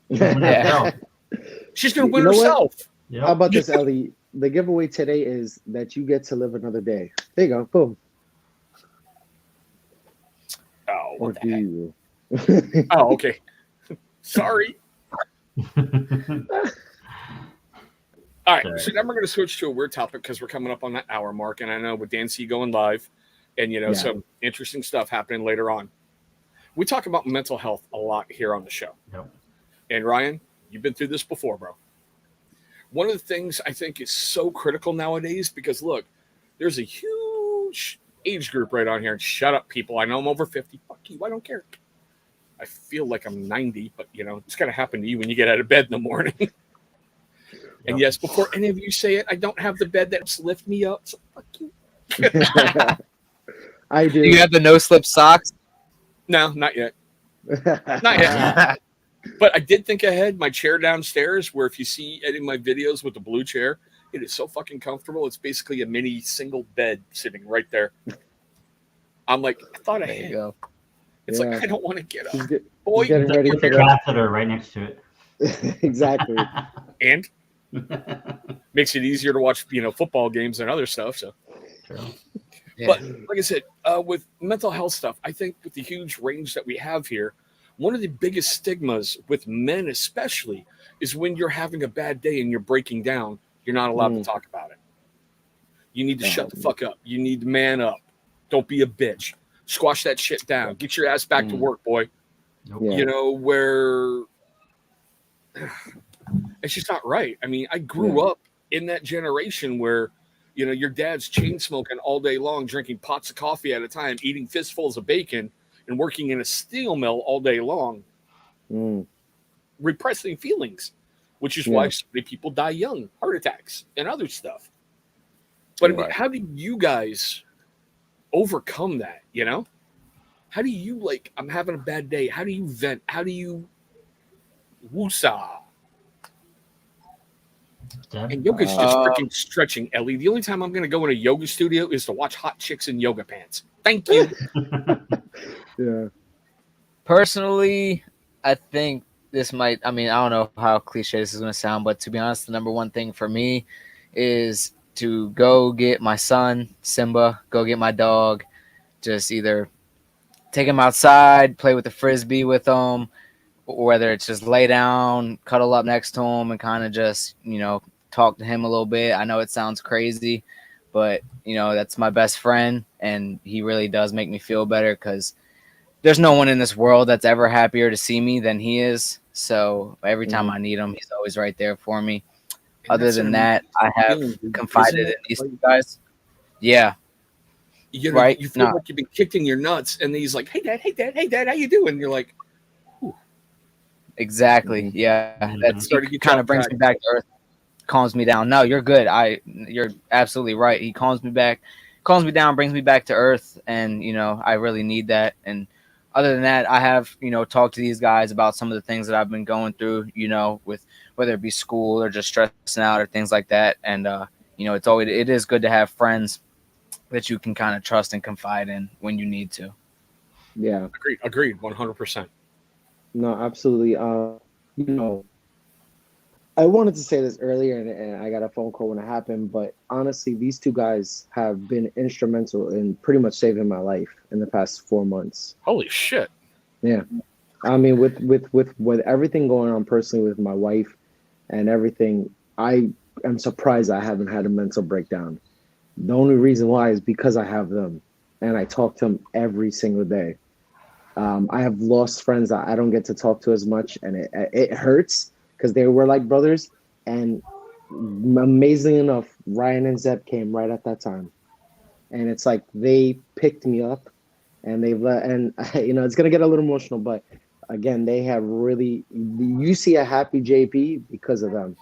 She's going to win herself. Yep. How about this, Ellie? The giveaway today is that you get to live another day. There you go. Boom. Oh, what the heck? Oh, okay. Sorry. All right. So now we're going to switch to a weird topic because we're coming up on that hour mark. And I know with Dan C going live and, some interesting stuff happening later on. We talk about mental health a lot here on the show. Yep. And Ryan, you've been through this before, bro. one of the things I think is so critical nowadays, because look, there's a huge age group right on here. And shut up, people. I know I'm over 50. Fuck you. I don't care. I feel like I'm 90, but it's going to happen to you when you get out of bed in the morning. And yes, before any of you say it, I don't have the bed that's lift me up. So fuck you. I do. Do you have the no slip socks? No, not yet. Not yet. But I did think ahead. My chair downstairs, where if you see any of my videos with the blue chair, it is so fucking comfortable. It's basically a mini single bed sitting right there. I'm like, I thought There you ahead. go. It's like, I don't want to get up. He's Boy, getting ready Put for the that. catheter right next to it. Exactly. and makes it easier to watch, football games and other stuff. So, True. Yeah. but like I said, with mental health stuff, I think with the huge range that we have here, one of the biggest stigmas with men, especially, is when you're having a bad day and you're breaking down, you're not allowed to talk about it. You need to shut the fuck up. You need to man up. Don't be a bitch. Squash that shit down. Get your ass back to work, boy. Yeah. Where it's just not right. I mean, I grew up in that generation where, your dad's chain smoking all day long, drinking pots of coffee at a time, eating fistfuls of bacon, and working in a steel mill all day long, repressing feelings, which is why so many people die young, heart attacks, and other stuff. But I mean, how do you guys overcome that? How do you I'm having a bad day? How do you vent? How do you woosah? And yoga's just freaking stretching, Ellie. The only time I'm going to go in a yoga studio is to watch hot chicks in yoga pants. Thank you. Yeah. Personally, I think this might, I don't know how cliche this is going to sound, but to be honest, the number one thing for me is to go get my son, Simba, go get my dog, just either take him outside, play with the frisbee with him, or whether it's just lay down, cuddle up next to him and kind of just, talk to him a little bit. I know it sounds crazy, but, that's my best friend, and he really does make me feel better because there's no one in this world that's ever happier to see me than he is. So every time I need him, he's always right there for me. And other than that, I have confided in these two guys. Yeah. Right? You feel like you've been kicked in your nuts, and then he's like, hey, Dad, how you doing? And you're like, ooh. Exactly. Yeah. That's kind of brings me back to earth, calms me down. No, you're good. You're absolutely right. He calms me down, brings me back to earth, and I really need that. And other than that, I have talked to these guys about some of the things that I've been going through, with whether it be school or just stressing out or things like that. And it is good to have friends that you can kind of trust and confide in when you need to. Yeah. Agreed 100%. No, absolutely. I wanted to say this earlier, and I got a phone call when it happened. But honestly, these two guys have been instrumental in pretty much saving my life in the past 4 months. Holy shit! Yeah, I mean, with everything going on personally with my wife and everything, I am surprised I haven't had a mental breakdown. The only reason why is because I have them, and I talk to them every single day. I have lost friends that I don't get to talk to as much, and it hurts. Because they were like brothers, and amazingly enough, Ryan and Zeb came right at that time, and it's like they picked me up, and they've and it's gonna get a little emotional, but again, they have really, you see a happy JP because of them,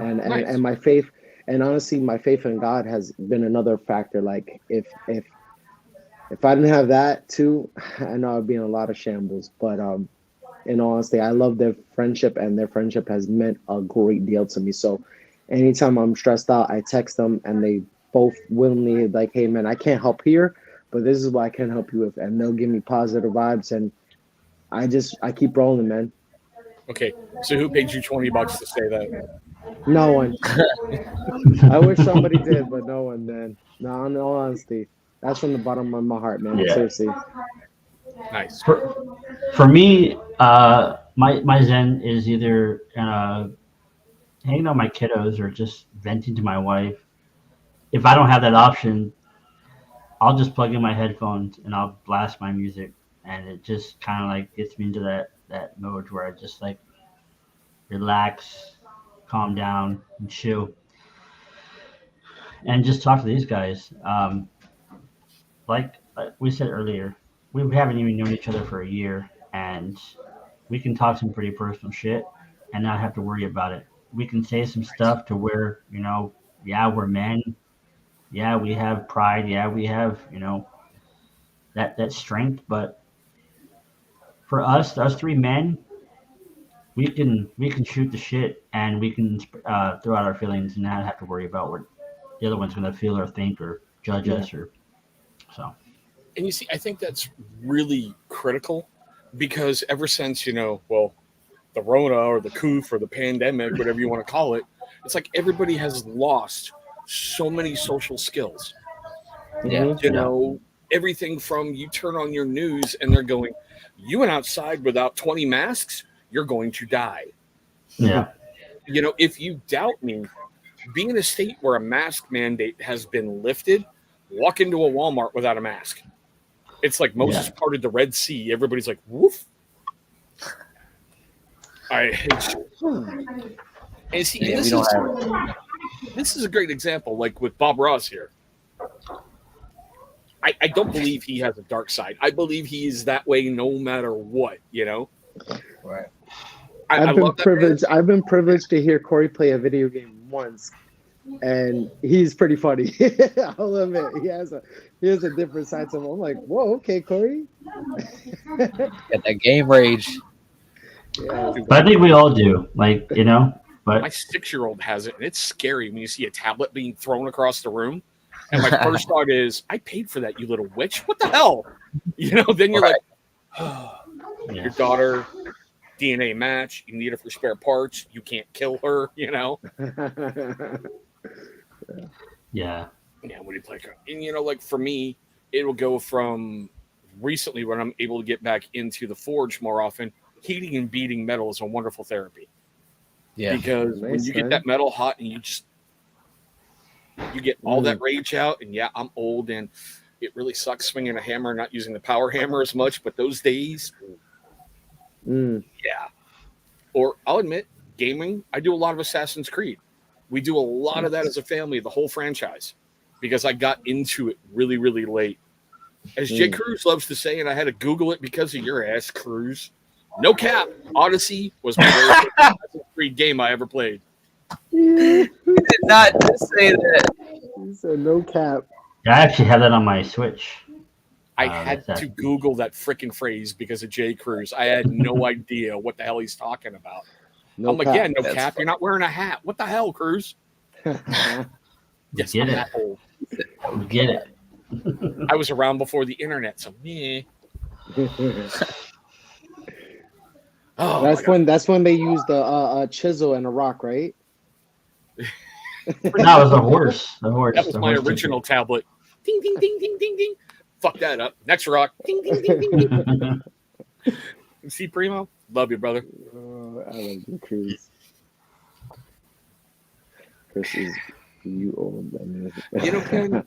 and my faith, and honestly, my faith in God has been another factor. Like if I didn't have that too, I know I'd be in a lot of shambles, but in all honesty, I love their friendship, and their friendship has meant a great deal to me. So anytime I'm stressed out, I text them, and they both willingly like, hey man, I can't help here, but this is what I can help you with. And they'll give me positive vibes, and I keep rolling, man. Okay, so who paid you $20 to say that? No one. I wish somebody did, but no one, man. No, in all honesty, that's from the bottom of my heart, man. Yeah. Seriously. Nice. For me, my zen is either hanging out with my kiddos or just venting to my wife. If I don't have that option, I'll just plug in my headphones and I'll blast my music, and it just kind of like gets me into that mode where I just like relax calm down and chill, and just talk to these guys. Like we said earlier, we haven't even known each other for a year, and we can talk some pretty personal shit and not have to worry about it. We can say some stuff to where, yeah, we're men. Yeah, we have pride. Yeah, we have, that strength. But for us three men, we can shoot the shit and we can throw out our feelings and not have to worry about what the other one's gonna feel or think or judge us or so. And you see, I think that's really critical because ever since, well, the Rona or the coof or the pandemic, whatever you want to call it, it's like everybody has lost so many social skills. Yeah. Everything from you turn on your news and they're going, you went outside without 20 masks, you're going to die. Yeah. If you doubt me, be in a state where a mask mandate has been lifted, walk into a Walmart without a mask. It's like Moses parted the Red Sea. Everybody's like, woof. And see, this is a great example, like with Bob Ross here. I don't believe he has a dark side. I believe he is that way no matter what, Right. I've been privileged to hear Corey play a video game once, and he's pretty funny. I'll admit he has a different side to him. I'm like, whoa, okay, Corey. Got that game rage. Yeah. But I think we all do, but my 6-year-old has it, and it's scary when you see a tablet being thrown across the room. And my first thought is, I paid for that, you little witch. What the hell? Then you're like, oh, your daughter, DNA match. You need her for spare parts. You can't kill her, Yeah. Yeah, what do you play? And, like for me, it'll go from recently when I'm able to get back into the forge more often, heating and beating metal is a wonderful therapy. Yeah. Because when you get that metal hot and you get all that rage out, and I'm old and it really sucks swinging a hammer, not using the power hammer as much, but those days, Or I'll admit, gaming, I do a lot of Assassin's Creed. We do a lot of that as a family, the whole franchise, because I got into it really, really late. As Jay Cruz loves to say, and I had to Google it because of your ass, Cruz. No cap, Odyssey was my very first Assassin's Creed game I ever played. You did not just say that. He said no cap. I actually have that on my Switch. I had to Google that freaking phrase because of Jay Cruz. I had no idea what the hell he's talking about. No I'm like, cap. yeah, no cap. You're not wearing a hat. What the hell, Cruz? Yes, Get I'm it. that old. Get it. I was around before the internet, so meh. Oh, that's when they used the chisel and a rock, right? No, it was a horse. The horse. That was the my horse original tablet. Ding, ding, ding, ding, ding, ding. Fuck that up. Next rock. Ding, ding, ding, ding, ding. See, Primo? Love you, brother. Oh, I love you, Chris. Chris is you old. Ken,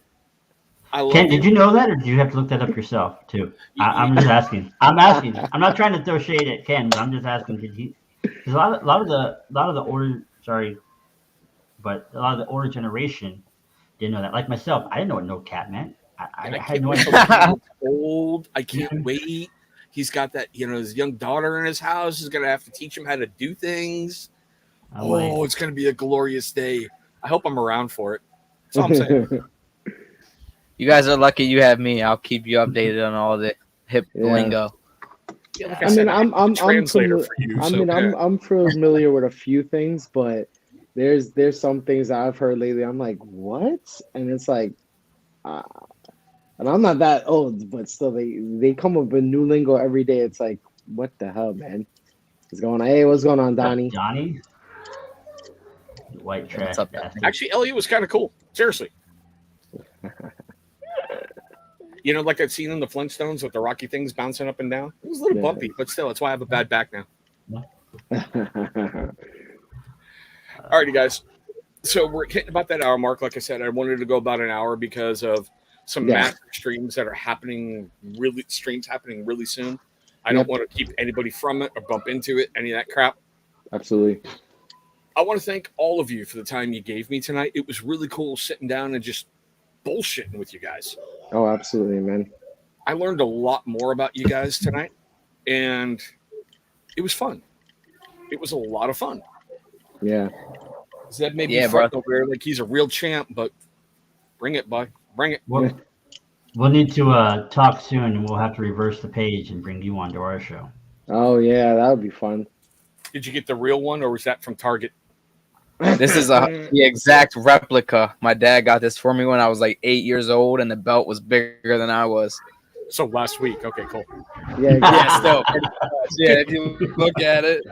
I love Ken, did you know that, or did you have to look that up yourself too? I'm just asking. I'm asking. I'm not trying to throw shade at Ken, but I'm just asking. Did he? Because a lot of the older, but a lot of the older generation didn't know that. Like myself, I didn't know what no cap meant. I had no idea. Old. I can't wait. He's got that, his young daughter in his house. He's gonna have to teach him how to do things. It's gonna be a glorious day. I hope I'm around for it. That's all I'm saying. You guys are lucky you have me. I'll keep you updated on all the hip lingo. Yeah, like I said, I'm a translator for you. I'm familiar with a few things, but there's some things that I've heard lately. I'm like, what? And it's like, and I'm not that old, but still, they come up with new lingo every day. It's like, what the hell, man? What's going on? Hey, what's going on, Donnie? Donnie? White trash. Actually, Elliot was kind of cool. Seriously. Like I've seen in the Flintstones with the rocky things bouncing up and down. It was a little bumpy, but still, that's why I have a bad back now. All righty, guys. So we're hitting about that hour mark. Like I said, I wanted to go about an hour because of some massive streams that are happening really soon. I don't want to keep anybody from it or bump into it, any of that crap. Absolutely. I want to thank all of you for the time you gave me tonight. It was really cool sitting down and just bullshitting with you guys. Oh, absolutely, man. I learned a lot more about you guys tonight, and it was fun. It was a lot of fun. Yeah. Zeb may be Yeah, front bro. over like he's a real champ, but bring it, bud. Bring it. We'll need to talk soon, and we'll have to reverse the page and bring you onto our show. Oh yeah, that would be fun. Did you get the real one, or was that from Target? This is the exact replica. My dad got this for me when I was like 8 years old, and the belt was bigger than I was. So last week. Okay, cool. Yeah, Yeah, still. Pretty much. Yeah, if you look at it.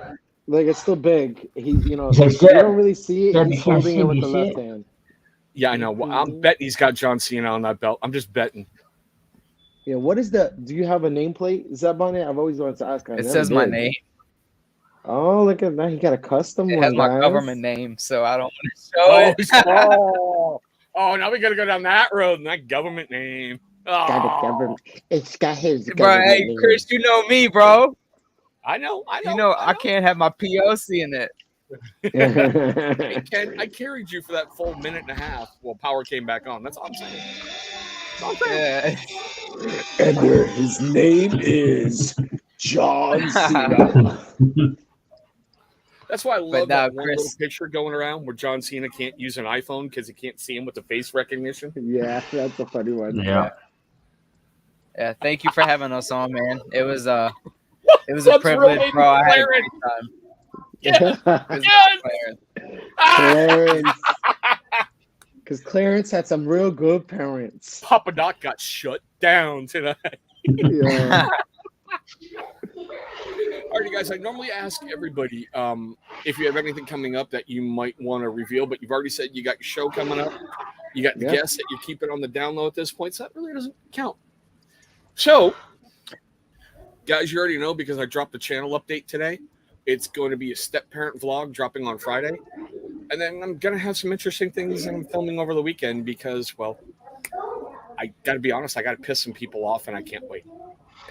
like it's still big. He, you know, Hey, you Zeb. don't really see it. Zeb, He's you can't holding see it with me, the see left it? hand. Yeah, I know. Well, I'm betting he's got John Cena on that belt. I'm just betting. Yeah. What is the? Do you have a nameplate, Zeb, on it? I've always wanted to ask. It says my name. Oh, look at that! He got a custom It one, has my guys. government name, so I don't want to show it. Oh, now we got to go down that road and that government name. Got a Oh, government. It's got his Bro, government hey, name. Chris, you know me, bro. I know. You know I can't have my POC in it. Hey, Ken, I carried you for that full minute and a half while power came back on. That's all I'm saying. That's all I'm saying. Yeah. And his name is John Cena. That's why I love But now, that one Chris- little picture going around where John Cena can't use an iPhone because he can't see him with the face recognition. Yeah, that's a funny one. Yeah. Yeah, thank you for having us on, man. It was a That's privilege, really bro. I had a Clarence. great time. Yes, It was yes. Clarence. Clarence. Because Clarence had some real good parents. Papa Doc got shut down tonight. Yeah. Alrighty, guys. I normally ask everybody if you have anything coming up that you might want to reveal, but you've already said you got your show coming up. You got the Yeah. guests that you're keeping on the down low at this point, so that really doesn't count. So, guys, you already know because I dropped the channel update today. It's going to be a step-parent vlog dropping on Friday. And then I'm going to have some interesting things that I'm filming over the weekend because, well, I got to be honest, I got to piss some people off and I can't wait.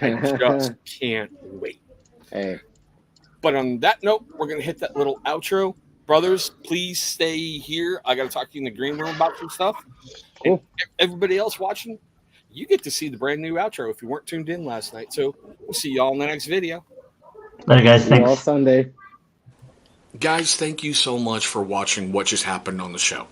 I just can't wait. Hey. But on that note, we're going to hit that little outro. Brothers, please stay here. I got to talk to you in the green room about some stuff. Cool. And everybody else watching, you get to see the brand new outro if you weren't tuned in last night. So we'll see y'all in the next video. Later, guys. See you all Thanks. Sunday. Guys, thank you so much for watching what just happened on the show.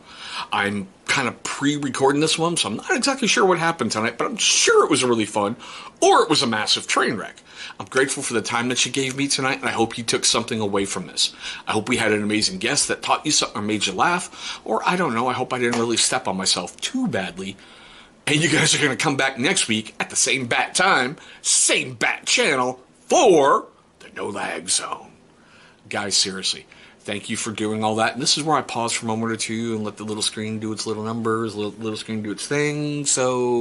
I'm kind of pre-recording this one, so I'm not exactly sure what happened tonight, but I'm sure it was really fun, or it was a massive train wreck. I'm grateful for the time that you gave me tonight, and I hope you took something away from this. I hope we had an amazing guest that taught you something or made you laugh, or I don't know, I hope I didn't really step on myself too badly. And you guys are going to come back next week at the same bat time, same bat channel for the No Lag Zone. Guys, seriously, thank you for doing all that. And this is where I pause for a moment or two and let the little screen do its little numbers, little screen do its thing. So